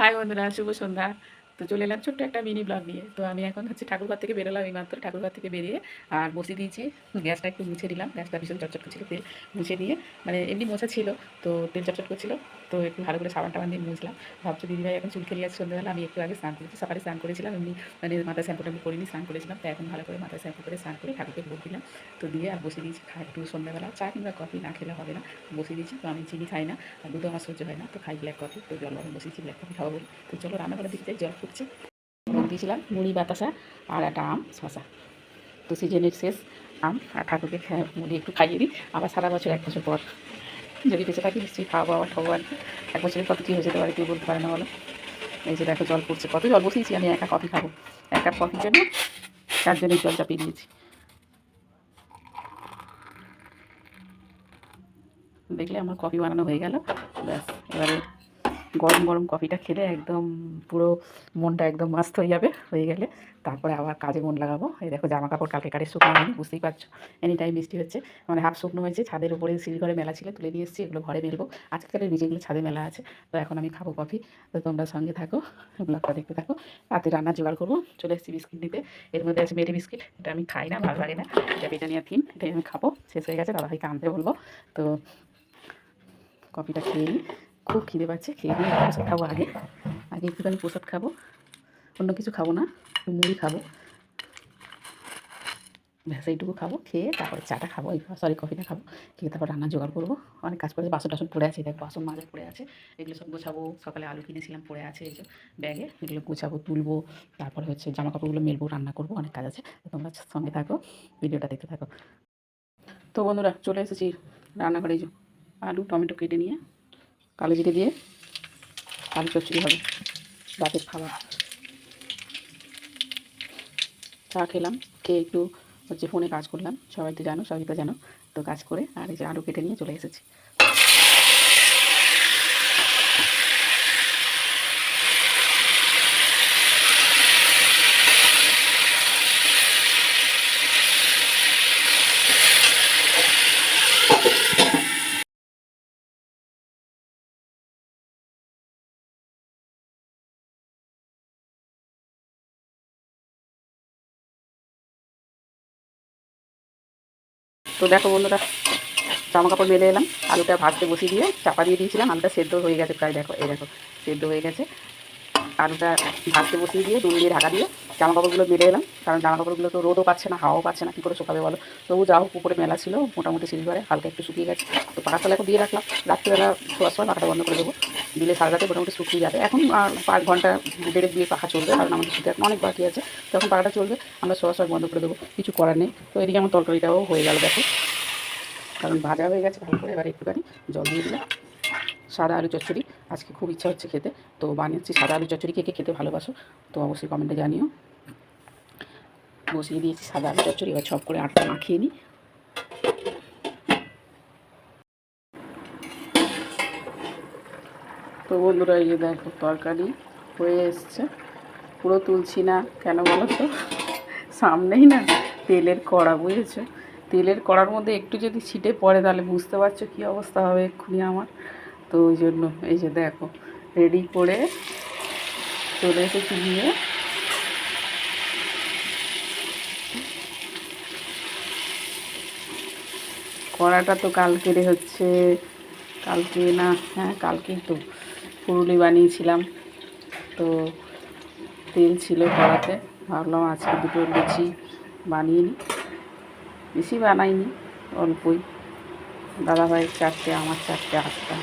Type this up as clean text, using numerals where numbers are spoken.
High বন্ধুরা, শুভ সন্ধ্যা। তো চলে এলাম ছোট্ট একটা মিনি ব্লগ নিয়ে। তো আমি এখন ঠাকুরঘর থেকে বেরোলাম এইমাত্র। ঠাকুরঘর থেকে বেরিয়ে আর বসিয়ে দিয়েছি। গ্যাসটা একটু মুছে দিলাম। গ্যাসটা ভীষণ চটচট করছিল, তেল মুছে দিয়ে মানে এমনি মোছা ছিল, তো তেল চটচট করছিল। তো একটু ভালো করে সাবান টাবান দিয়ে মুছলাম। ভাবছো দিদিভাই এখন চুল খেলিয়ে আছে সন্ধ্যাবেলা। আমি একটু আগে স্নান করেছি, সকালে স্নান করেছিলাম, এমনি মানে মাথায় শ্যাম্পু ট্যাম্পু করিনি, স্নান করেছিলাম। তো এখন ভালো করে মাথায় শ্যাম্পু করে স্নান করে ঠাকুরকে ভোগ দিলাম। তো দিয়ে আর বসিয়ে দিয়েছি একটু সন্ধ্যাবেলা চা কিংবা কফি না খেলে হবে না, বসিয়ে দিয়েছি। তো আমি চিনি খাই না, আর দুধও আমার সহ্য হয় না, তো খাই ব্ল্যাক কফি। তো জল গরম বসিয়েছি, ব্ল্যাক কফি খাবো বলে। তো চলো রান্নাঘরের দিকে যাই, জল ফুটছে। ভোগ দিয়েছিলাম মুড়ি বাতাসা আর একটা আম শশা। তো সিজনের শেষ আম, আর ঠাকুরকে মুড়ি একটু খাইয়ে দিই। আবার সারা বছর, 1 বছর পর যদি বেঁচে থাকি নিশ্চয়ই খাওয়াবো, আবার খাবো আর কি। 1 বছরের কত কী হয়ে যেতে পারে কেউ বলতে পারে না বলো। এই যে দেখো জল পড়ছে, কত জল বসিয়েছি। আমি একা কফি খাবো, 1 কাপ কফির জন্য 4 জনের জল চাপিয়ে দিয়েছি। দেখলে আমার কফি বানানো হয়ে গেল। ব্যাস, এবারে গরম গরম কফিটা খেলে একদম পুরো মনটা একদম মাস্ত হয়ে যাবে। হয়ে গেলে তারপরে আবার কাজে মন লাগাবো। এই দেখো জামা কাপড় কালকে কাটে শুকনো হয়নি, বুঝতেই পারছো। এনি টাইম বৃষ্টি হচ্ছে, মানে হাফ শুকনো হয়েছে। ছাদের উপরে সিঁড়িঘরে মেলা ছিল, তুলে দিয়ে এসেছি, এগুলো ঘরে মেলবো। আজকালের ভিজেগুলো ছাদে মেলা আছে। তো এখন আমি খাবো কফি। তো তোমরা সঙ্গে থাকো, ব্লগটা দেখতে থাকো। রাতে রান্না জোগাড় করবো। চলে এসেছি বিস্কিট নিতে। এর মধ্যে আছে মেরি বিস্কিট, এটা আমি খাই না, ভালো লাগে না। এটা ব্রিটানিয়া থিন, এটাই আমি খাবো। শেষ হয়ে গেছে, দাদাভাইকে আনতে বলবো। তো কফিটা খেয়ে নিই, খুব খিদে পাচ্ছে। খেয়ে নিয়ে প্রসাদ খাবো আগে। আগে একটুখানি প্রসাদ খাবো, অন্য কিছু খাবো না, মুড়ি খাবো, ব্যাস এইটুকু খাবো। খেয়ে তারপরে চাটা খাবো, সরি কফিটা খাবো। খেয়ে তারপর রান্না জোগাড় করবো। অনেক কাজ পড়েছে, বাসন টাসন পড়ে আছে, দেখো বাসন মাজা পড়ে আছে, এগুলো সব গোছাবো। সকালে আলু কিনেছিলাম, পড়ে আছে এই যে ব্যাগে, এগুলো গোছাবো, তুলবো। তারপরে জামা কাপড়গুলো মেলবো, রান্না করবো, অনেক কাজ আছে। তো তোমরা সঙ্গে থাকো, ভিডিওটা দেখতে থাকো। তো বন্ধুরা চলে এসেছি রান্নাঘরে। এই যে আলু টমেটো কেটে নিয়ে কালো জিরে দিয়ে আলু চচ্চড়ি হবে, রাতের খাবার। চা খেলাম, খেয়ে একটু ফোনে কাজ করলাম। সবাই তো জানো, সবাই তো জানো। তো কাজ করে আর এই যে আলু কেটে নিয়ে চলে এসেছি। তো দেখো বন্ধুরা, জামা কাপড় মেলে এলাম, আলুটা ভাজতে বসিয়ে দিয়ে চাপা দিয়ে দিয়েছিলাম। আলুটা সেদ্ধ হয়ে গেছে প্রায়, দেখো এই দেখো সেদ্ধ হয়ে গেছে। আলুটা ভাজতে বসিয়ে দিয়ে দুল দিয়ে ঢাকা দিয়ে জামা কাপড়গুলো মেলে এলাম। কারণ জামা কাপড়গুলো তো রোদও পাচ্ছে না, হাওয়াও পাচ্ছে না, কী করে শুকাবে বলো। তবু যা হোক উপরে মেলা ছিল, মোটামুটি সিঁড়ি ঘরে হালকা একটু শুকিয়ে গেছে। তো পাখার তলা দিয়ে রাখলাম, রাত্রিবেলা শোয়ার সময় পাখাটা বন্ধ করে দেবো, দিলে সারা রাতে মোটামুটি শুকিয়ে যাবে। এখন 5 ঘন্টা 1.5 দিয়ে পাখা চলবে, কারণ আমাদের শুধু এখন অনেক বাকি আছে। তখন পাখাটা চলবে, আমরা শোয়ার সময় বন্ধ করে দেবো, কিছু করার নেই। তো এদিকে আমার তরকারিটাও হয়ে গেল দেখো, কারণ ভাজা হয়ে গেছে ভালো করে। এবার একটুখানি জল দিয়ে দিলাম। সাদা আলু চচ্চড়ি আজকে খুব ইচ্ছা হচ্ছে খেতে, তো বানিয়েছি সাদা আলু চচ্চড়ি। কে কে খেতে ভালোবাসো তো অবশ্যই কমেন্টে জানিও। বসিয়ে দিয়েছি সাদা আলু চচ্চড়ি, এবার ছপ করে আটটা মাখিয়ে নিই। তো বন্ধুরা এই যে দেখো তরকারি হয়ে এসছে, পুরো তুলছি না কেন বলো তো, সামনেই না তেলের কড়া, বুঝেছো। তেলের কড়ার মধ্যে একটু যদি ছিটে পড়ে তাহলে বুঝতে পারছো কী অবস্থা হবে এক্ষুনি আমার। তো ওই জন্য এই যে দেখো রেডি করে চলে এসেছি নিয়ে। কড়াটা তো কালকেরে হচ্ছে, কালকে না, হ্যাঁ কালকেই তো পুরুলি বানিয়েছিলাম। তো তেল ছিল কড়াতে, ভাবলাম আজকে দুটো লুচি বানিয়ে নিই। বেশি বানাইনি, অল্পই। দাদাভাইয়ের 4টে, আমার 4টে, 8টা।